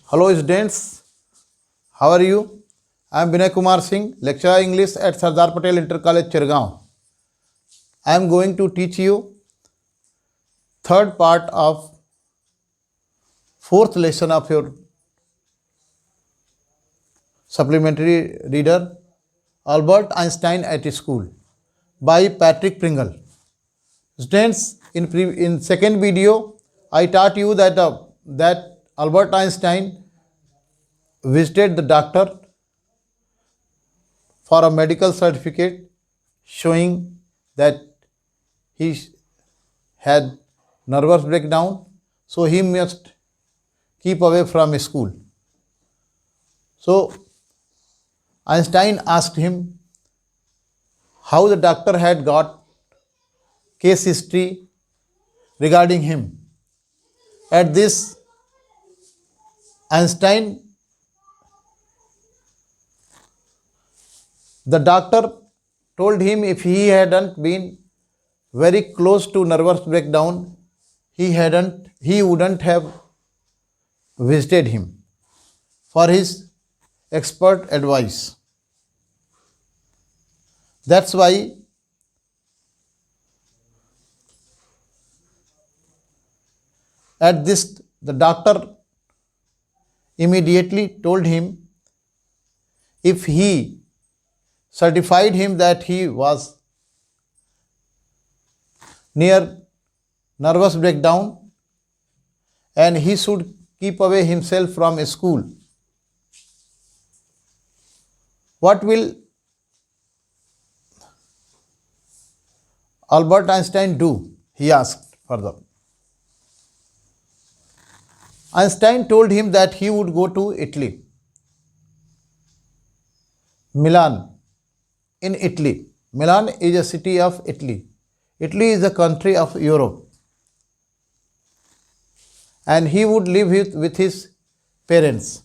Hello students, how are you? I am Vinay Kumar Singh, lecturer English at Sardar Patel Inter College, Chirgaon. I am going to teach you third part of fourth lesson of your supplementary reader Albert Einstein at School by Patrick Pringle. Students, in second video, I taught you that Albert Einstein visited the doctor for a medical certificate showing that he had nervous breakdown, so he must keep away from school. So Einstein asked him how the doctor had got case history regarding him. At this, the doctor told him if he hadn't been very close to nervous breakdown, he wouldn't have visited him for his expert advice. That's why at this the doctor immediately told him if he certified him that he was near nervous breakdown and he should keep away himself from school. What will Albert Einstein do? He asked further. Einstein told him that he would go to Italy, Milan, in Italy. Milan is a city of Italy. Italy is a country of Europe. And he would live with his parents.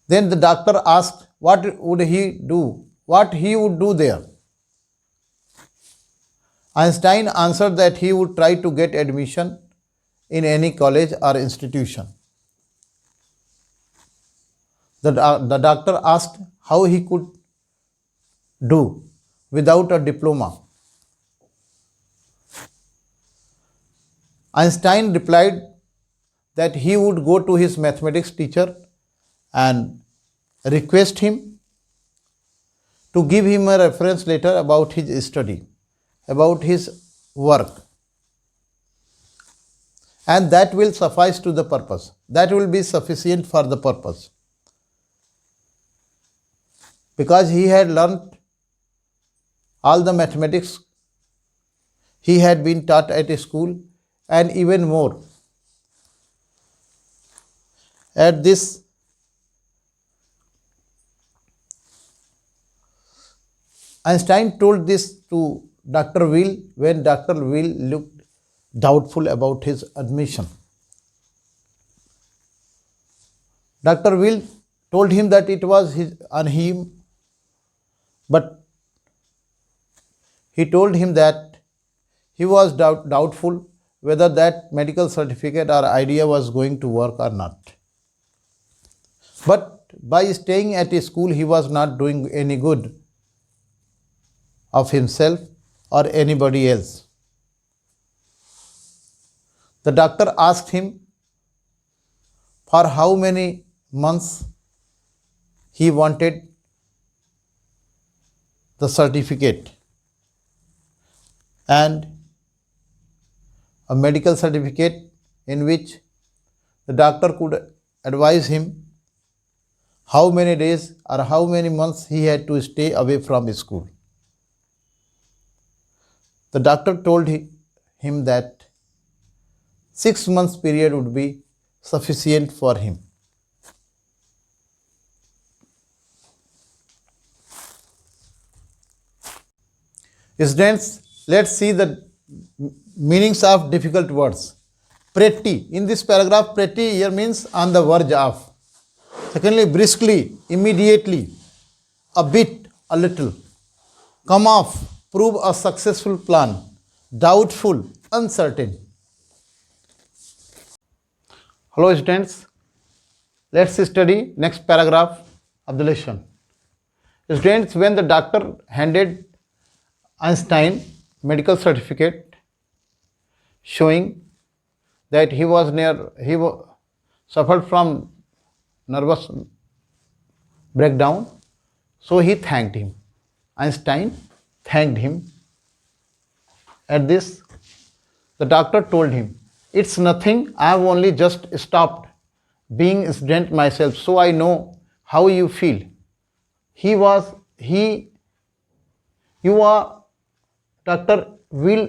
Then the doctor asked what he would do there. Einstein answered that he would try to get admission in any college or institution. The doctor asked how he could do without a diploma. Einstein replied that he would go to his mathematics teacher and request him to give him a reference letter about his study, about his work. And that will suffice to the purpose. That will be sufficient for the purpose. Because he had learnt all the mathematics he had been taught at school and even more. At this, Einstein told this to Dr. Weil when Dr. Weil looked doubtful about his admission. Dr. Weil told him that it was on him, but he told him that he was doubtful whether that medical certificate or idea was going to work or not. But by staying at a school, he was not doing any good of himself or anybody else. The doctor asked him for how many months he wanted the certificate, and a medical certificate in which the doctor could advise him how many days or how many months he had to stay away from school. The doctor told him that 6 months period would be sufficient for him. Students, let's see the meanings of difficult words. Pretty. In this paragraph, pretty here means on the verge of. Secondly, briskly, immediately, a bit, a little. Come off, prove a successful plan. Doubtful, uncertain. Hello students, let's study next paragraph of the lesson. Students, when the doctor handed Einstein medical certificate showing that suffered from nervous breakdown, so he thanked him. Einstein thanked him. At this, the doctor told him, "It's nothing, I have only just stopped being a student myself, so I know how you feel." You are Dr. Will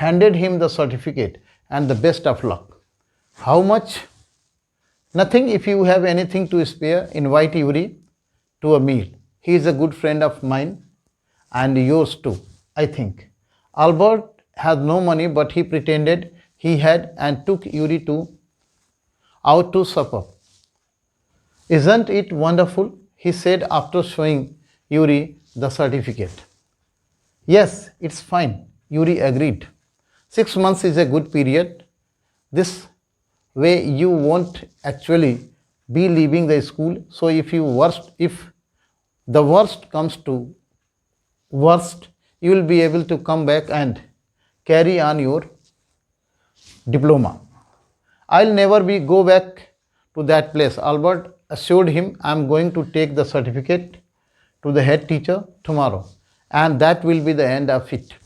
handed him the certificate and the best of luck. How much? Nothing. If you have anything to spare, invite Yuri to a meal. He is a good friend of mine and yours too, I think. Albert had no money, but he pretended he had and took Yuri out to supper. "Isn't it wonderful?" he said after showing Yuri the certificate. "Yes, it's fine," Yuri agreed. 6 months is a good period. This way you won't actually be leaving the school. So if the worst comes to worst, you will be able to come back and carry on your diploma. "I'll never go back to that place," Albert assured him. "I'm going to take the certificate to the head teacher tomorrow, and that will be the end of it.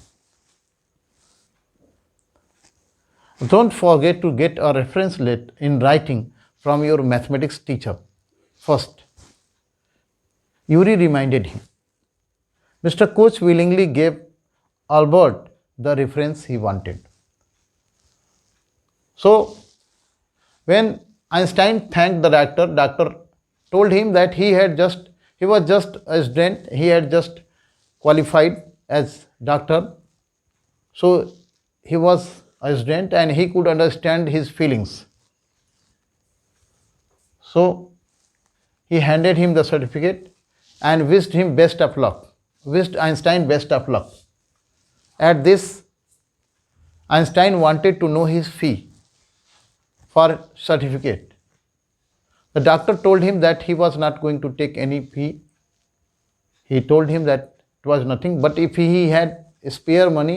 Don't forget to get a reference letter in writing from your mathematics teacher first," Yuri reminded him. Mr. Koch willingly gave Albert the reference he wanted. So, when Einstein thanked the doctor told him that he was just a student, he had just qualified as doctor. So, he was a student and he could understand his feelings. So, he handed him the certificate and wished Einstein best of luck. At this, Einstein wanted to know his fee for certificate. The doctor told him that he was not going to take any fee. He told him that it was nothing, but if he had spare money,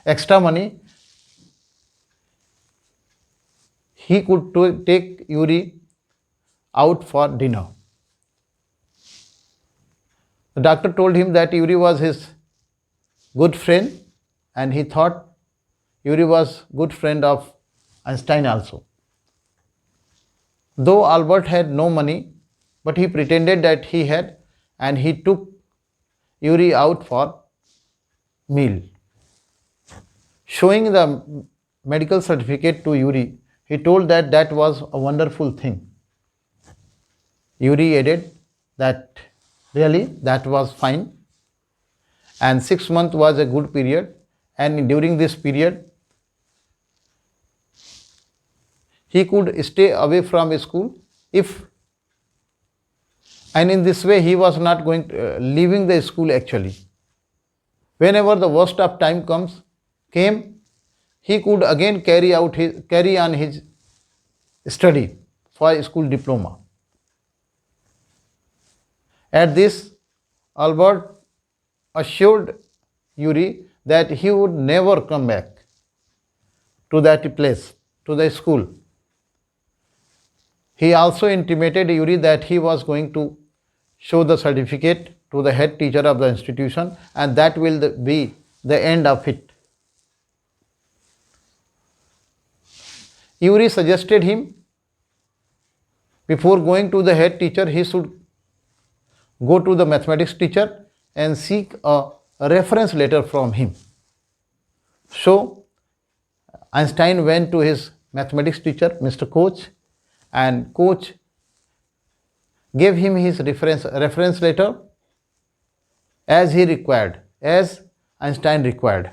extra money, he could take Yuri out for dinner. The doctor told him that Yuri was his good friend, and he thought Yuri was good friend of Einstein also. Though Albert had no money, but he pretended that he had, and he took Yuri out for meal. Showing the medical certificate to Yuri, he told that was a wonderful thing. Yuri added that really that was fine, and 6 months was a good period, and during this period he could stay away from school and in this way he was not leaving the school actually. Whenever the worst of time came, he could again carry on his study for school diploma. At this, Albert assured Yuri that he would never come back to that place, to the school. He also intimated Yuri that he was going to show the certificate to the head teacher of the institution, and that will be the end of it. Yuri suggested him, before going to the head teacher, he should go to the mathematics teacher and seek a reference letter from him. So, Einstein went to his mathematics teacher, Mr. Koch, and Koch gave him his reference letter as Einstein required.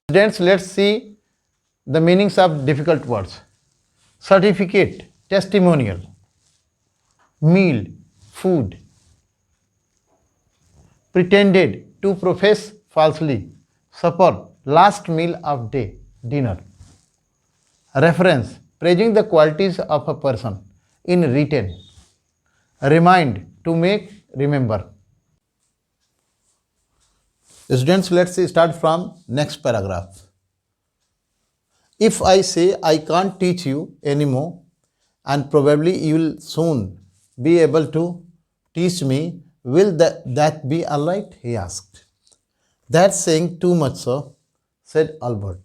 Students, let's see the meanings of difficult words. Certificate, testimonial, meal, food. Pretended, to profess falsely. Supper, last meal of day, dinner. Reference praising the qualities of a person in written. Remind to make remember. Students, let's start from next paragraph. If I say I can't teach you anymore, and probably you will soon be able to teach me, will that be alright? He asked. That's saying too much, sir, said Albert.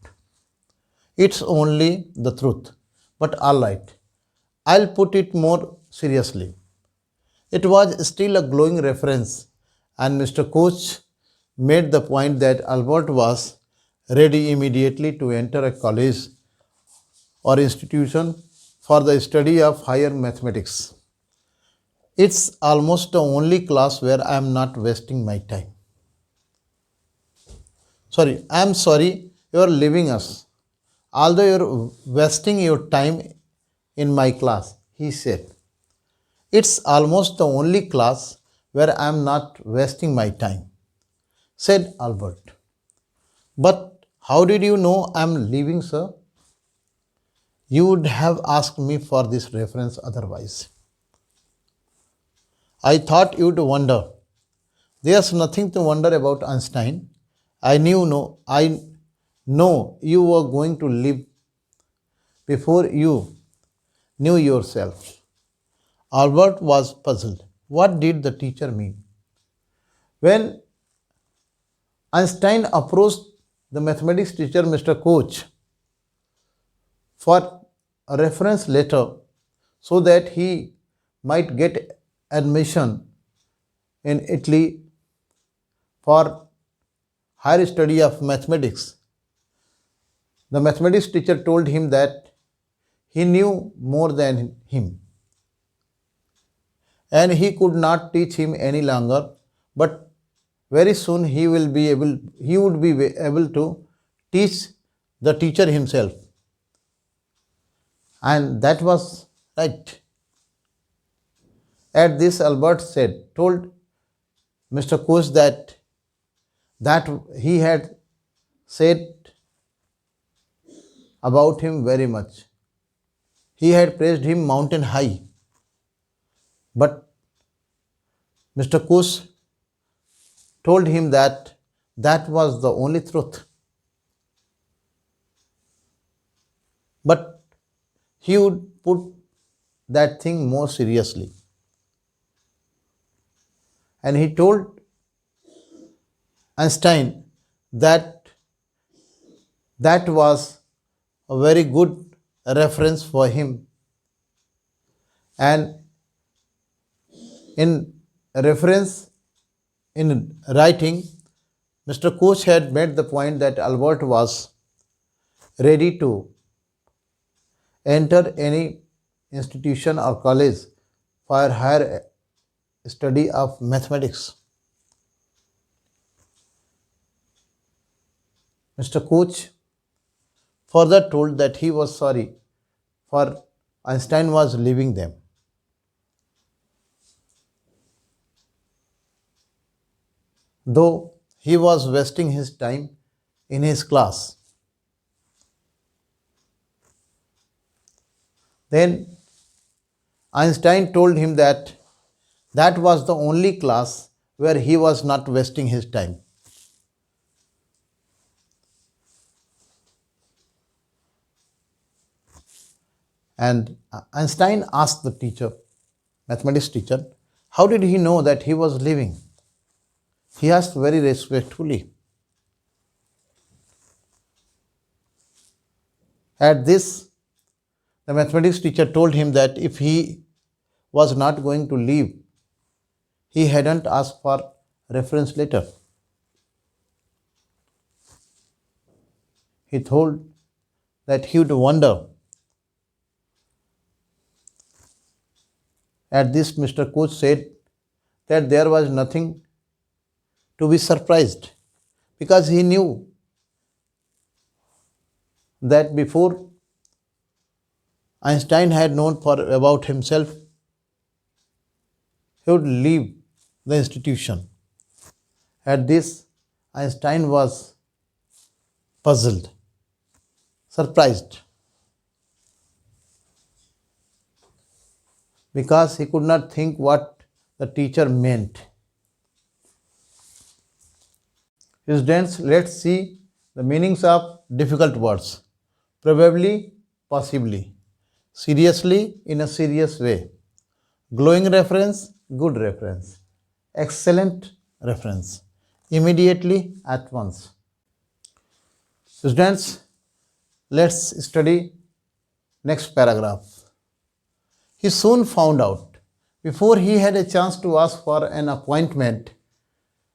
It's only the truth, but alright. I'll put it more seriously. It was still a glowing reference, and Mr. Coach made the point that Albert was ready immediately to enter a college or institution for the study of higher mathematics. It's almost the only class where I am not wasting my time. I am sorry you are leaving us. Although you are wasting your time in my class, he said. It's almost the only class where I am not wasting my time, said Albert. But how did you know I am leaving, sir? You would have asked me for this reference otherwise. I thought you'd wonder. There's nothing to wonder about Einstein. I know you were going to leave before you knew yourself. Albert was puzzled. What did the teacher mean? When Einstein approached the mathematics teacher, Mr. Koch, for a reference letter so that he might get admission in Italy for higher study of mathematics. The mathematics teacher told him that he knew more than him and he could not teach him any longer, but very soon he would be able to teach the teacher himself. And that was right. At this, Albert told Mr. Coase that he had said about him very much. He had praised him mountain high. But Mr. Coase told him that was the only truth. But he would put that thing more seriously. And he told Einstein that was a very good reference for him. And in reference in writing, Mr. Koch had made the point that Albert was ready to enter any institution or college for higher study of mathematics. Mr. Koch further told that he was sorry for Einstein was leaving them. Though he was wasting his time in his class. Then Einstein told him that was the only class where he was not wasting his time. And Einstein asked the teacher, mathematics teacher, how did he know that he was leaving? He asked very respectfully. At this, the mathematics teacher told him that if he was not going to leave, he hadn't asked for reference letter. He told that he would wonder. At this, Mr. Koch said that there was nothing to be surprised because he knew that before Einstein had known about himself, he would leave the institution. At this, Einstein was puzzled, surprised. because he could not think what the teacher meant. Students, let's see the meanings of difficult words. Probably, possibly. Seriously, in a serious way. Glowing reference, good reference. Excellent reference. Immediately, at once. Students, let's study next paragraph. He soon found out, before he had a chance to ask for an appointment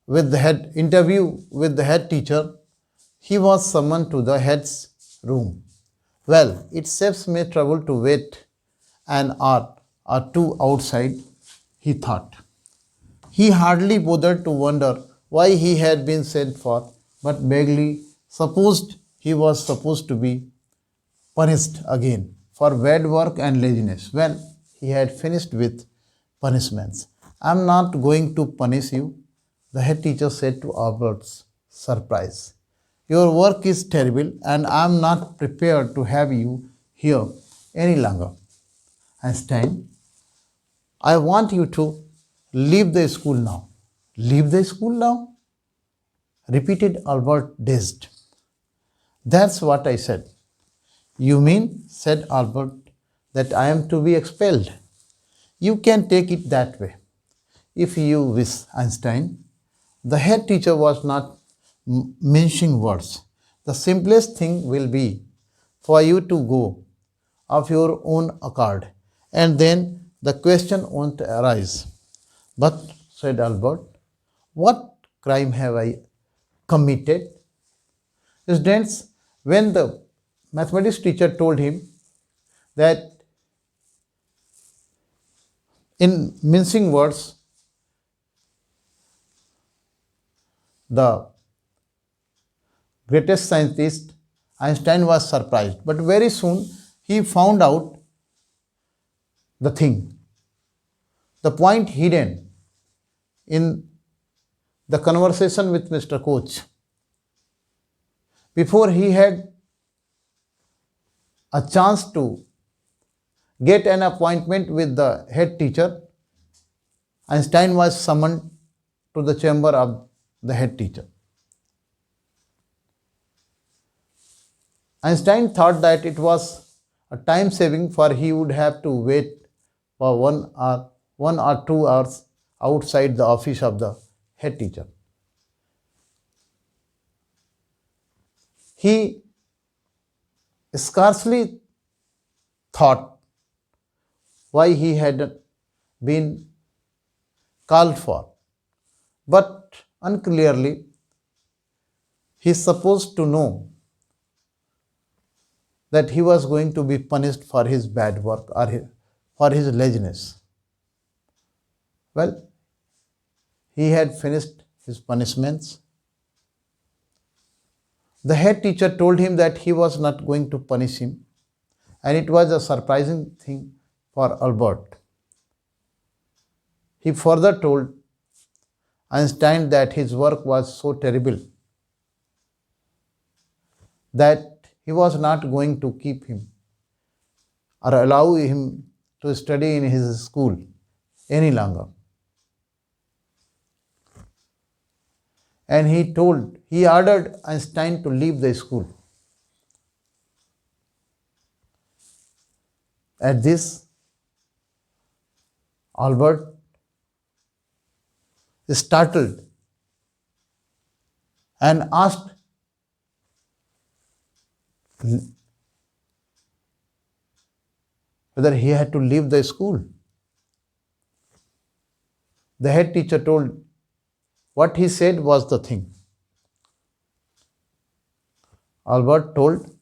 with the head interview with the head teacher, he was summoned to the head's room. Well, it saves me trouble to wait an hour or two outside, he thought. He hardly bothered to wonder why he had been sent for, but vaguely supposed he was supposed to be punished again for bad work and laziness when he had finished with punishments. I'm not going to punish you, the head teacher said to Albert's surprise. Your work is terrible and I'm not prepared to have you here any longer. Einstein, I want you to leave the school now. Leave the school now? Repeated Albert, dazed. That's what I said. You mean, said Albert, that I am to be expelled? You can take it that way, if you wish, Einstein. The head teacher was not mincing words. The simplest thing will be for you to go of your own accord, and then the question won't arise. But, said Albert, what crime have I committed? Students, when the mathematics teacher told him that in mincing words, the greatest scientist, Einstein was surprised. But very soon he found out the thing, the point hidden in the conversation with Mr. Coach. Before he had a chance to get an appointment with the head teacher, Einstein was summoned to the chamber of the head teacher. Einstein thought that it was a time saving, for he would have to wait for 1 or 2 hours outside the office of the head teacher. He scarcely thought why he had been called for, but unclearly he is supposed to know that he was going to be punished for his bad work or for his laziness. Well, he had finished his punishments. The head teacher told him that he was not going to punish him, and it was a surprising thing for Albert. He further told Einstein that his work was so terrible that he was not going to keep him or allow him to study in his school any longer. And he ordered Einstein to leave the school. At this, Albert, startled and asked whether he had to leave the school. The head teacher told what he said was the thing. Albert told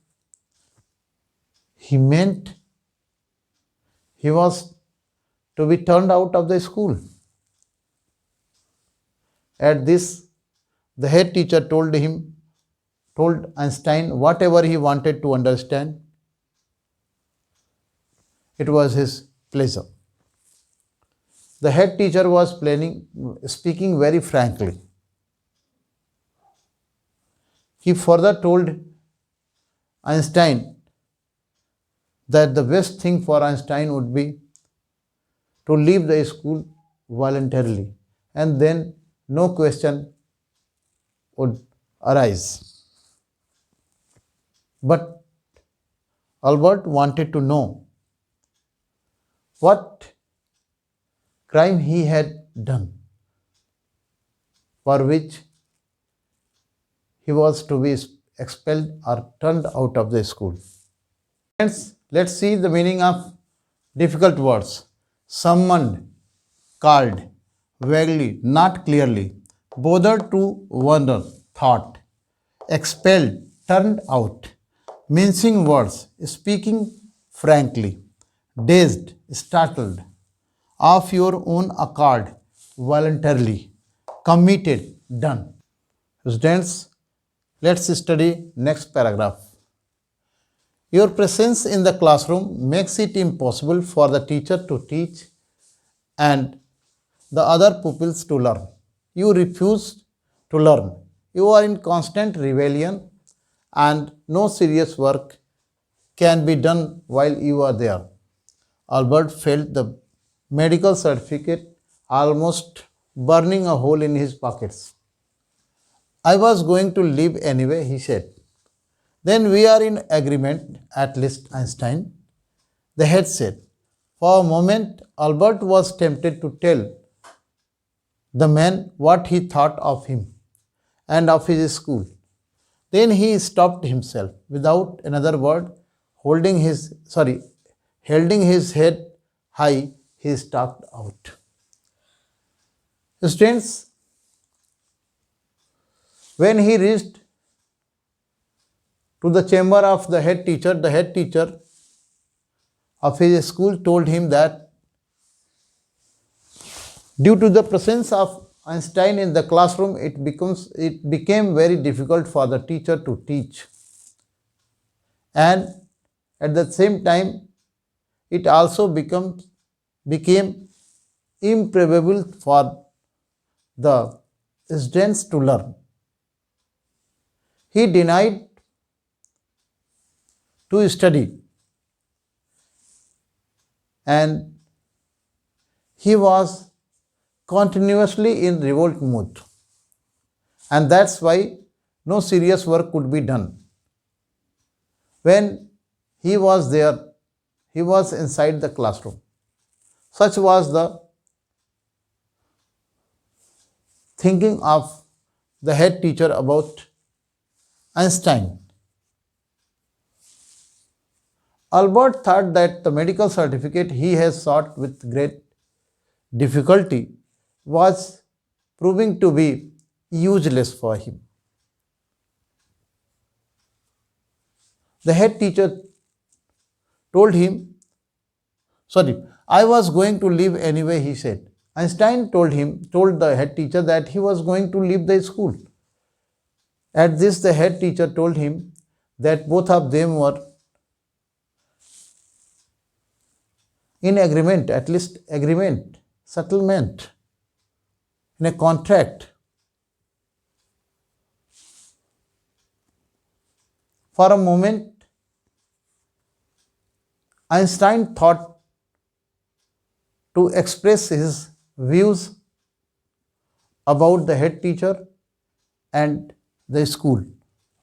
he meant he was to be turned out of the school. At this, the head teacher told Einstein whatever he wanted to understand. It was his pleasure. The head teacher was speaking very frankly. He further told Einstein that the best thing for Einstein would be to leave the school voluntarily, and then no question would arise. But Albert wanted to know what crime he had done for which he was to be expelled or turned out of the school. Friends, let's see the meaning of difficult words. Summoned, called, vaguely, not clearly, bothered to wonder, thought, expelled, turned out, mincing words, speaking frankly, dazed, startled, of your own accord, voluntarily, committed, done. Students, let's study next paragraph. Your presence in the classroom makes it impossible for the teacher to teach and the other pupils to learn. You refuse to learn. You are in constant rebellion and no serious work can be done while you are there. Albert felt the medical certificate almost burning a hole in his pockets. I was going to leave anyway, he said. Then we are in agreement, at least, Einstein, the head said. For a moment, Albert was tempted to tell the man what he thought of him and of his school. Then he stopped himself without another word, holding his head high, he stalked out. Students, when he reached to the chamber of the head teacher of his school told him that due to the presence of Einstein in the classroom, it became very difficult for the teacher to teach. And at the same time, it also became improbable for the students to learn. He denied to study and he was continuously in revolt mood, and that's why no serious work could be done. When he was there, he was inside the classroom. Such was the thinking of the head teacher about Einstein. Albert thought that the medical certificate he has sought with great difficulty was proving to be useless for him. The head teacher told him, I was going to leave anyway, he said. Einstein told the head teacher that he was going to leave the school. At this, the head teacher told him that both of them were in agreement, at least agreement, settlement, in a contract. For a moment, Einstein thought to express his views about the head teacher and the school,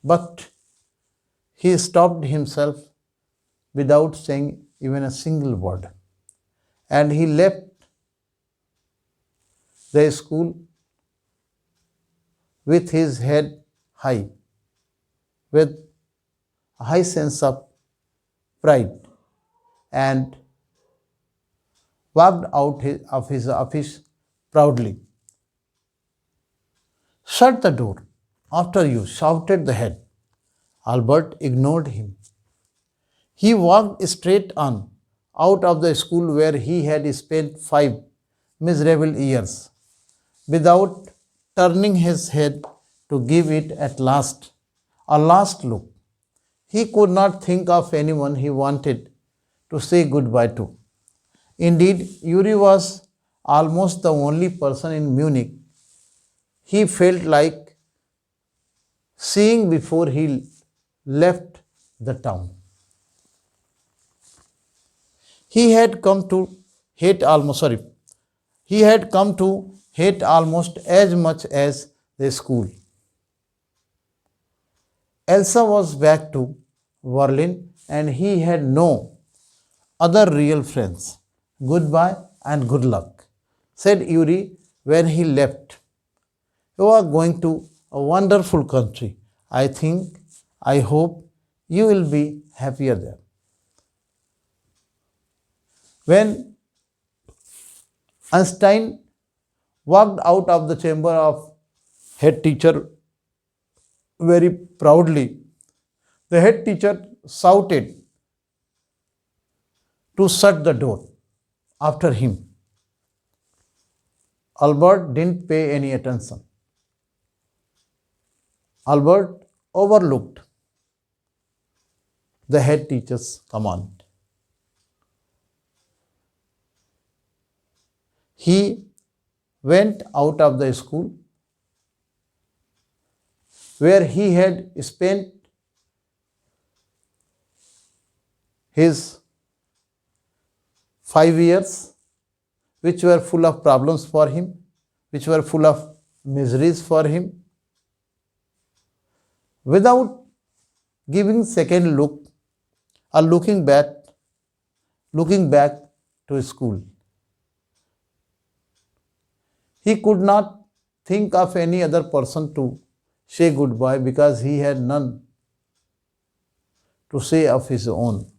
but he stopped himself without saying even a single word, and he left the school with his head high, with a high sense of pride, and walked out of his office proudly. Shut the door after you, shouted the head. Albert ignored him. He walked straight on out of the school where he had spent 5 miserable years, without turning his head to give it a last look. He could not think of anyone he wanted to say goodbye to. Indeed, Yuri was almost the only person in Munich he felt like seeing before he left the town. He had come to hate almost, sorry, he had come to hate almost as much as the school. Elsa was back to Berlin and he had no other real friends. Goodbye and good luck, said Yuri when he left. You are going to a wonderful country. I hope you will be happier there. When Einstein walked out of the chamber of head teacher very proudly, the head teacher shouted to shut the door after him. Albert didn't pay any attention. Albert overlooked the head teacher's command. He went out of the school where he had spent his 5 years, which were full of problems for him, which were full of miseries for him, without giving second look or looking back to school. He could not think of any other person to say goodbye because he had none to say of his own.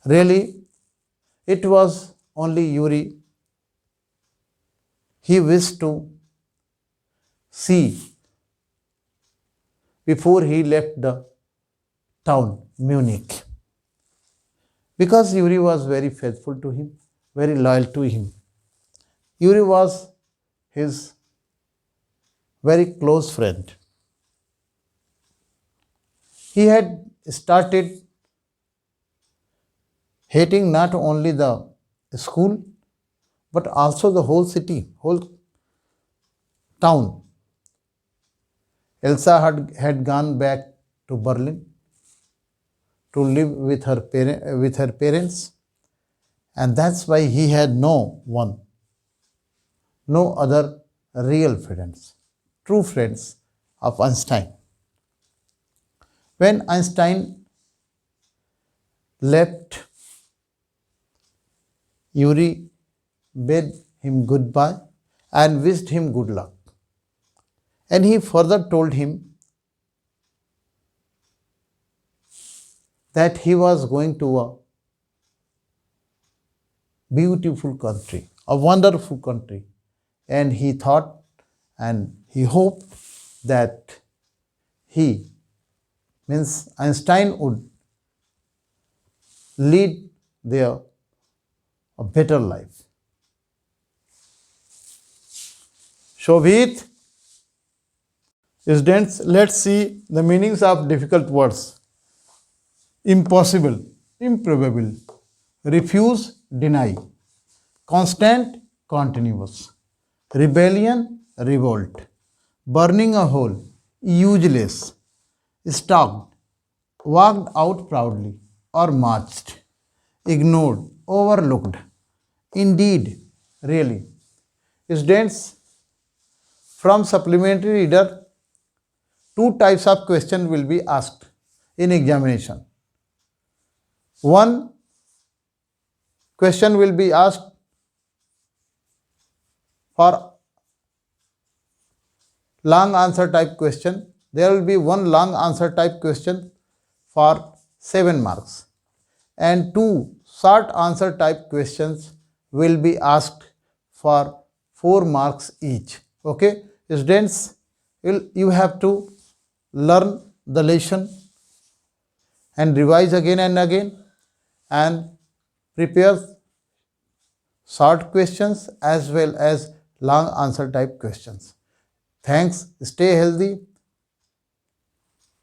Really, it was only Yuri he wished to see before he left the town, Munich. Because Yuri was very faithful to him, very loyal to him. Yuri was his very close friend. He had started hating not only the school but also the whole city, whole town. Elsa had gone back to Berlin to live with her parents, and that's why he had no other real friends, true friends of Einstein. When Einstein left, Yuri bade him goodbye and wished him good luck. And he further told him that he was going to a beautiful country, a wonderful country. And he thought and he hoped that Einstein would lead there a better life. Shobhit, students, let's see the meanings of difficult words. Impossible, improbable, refuse, deny, constant, continuous, rebellion, revolt, burning a hole, useless, stalked, walked out proudly or marched, ignored, overlooked, indeed, really. Students, from supplementary reader, two types of question will be asked in examination. One question will be asked for long answer type question. There will be one long answer type question for 7 marks and two short answer type questions will be asked for 4 marks each. Okay, students, you have to learn the lesson and revise again and again and prepare short questions as well as long answer type questions. Thanks. Stay healthy.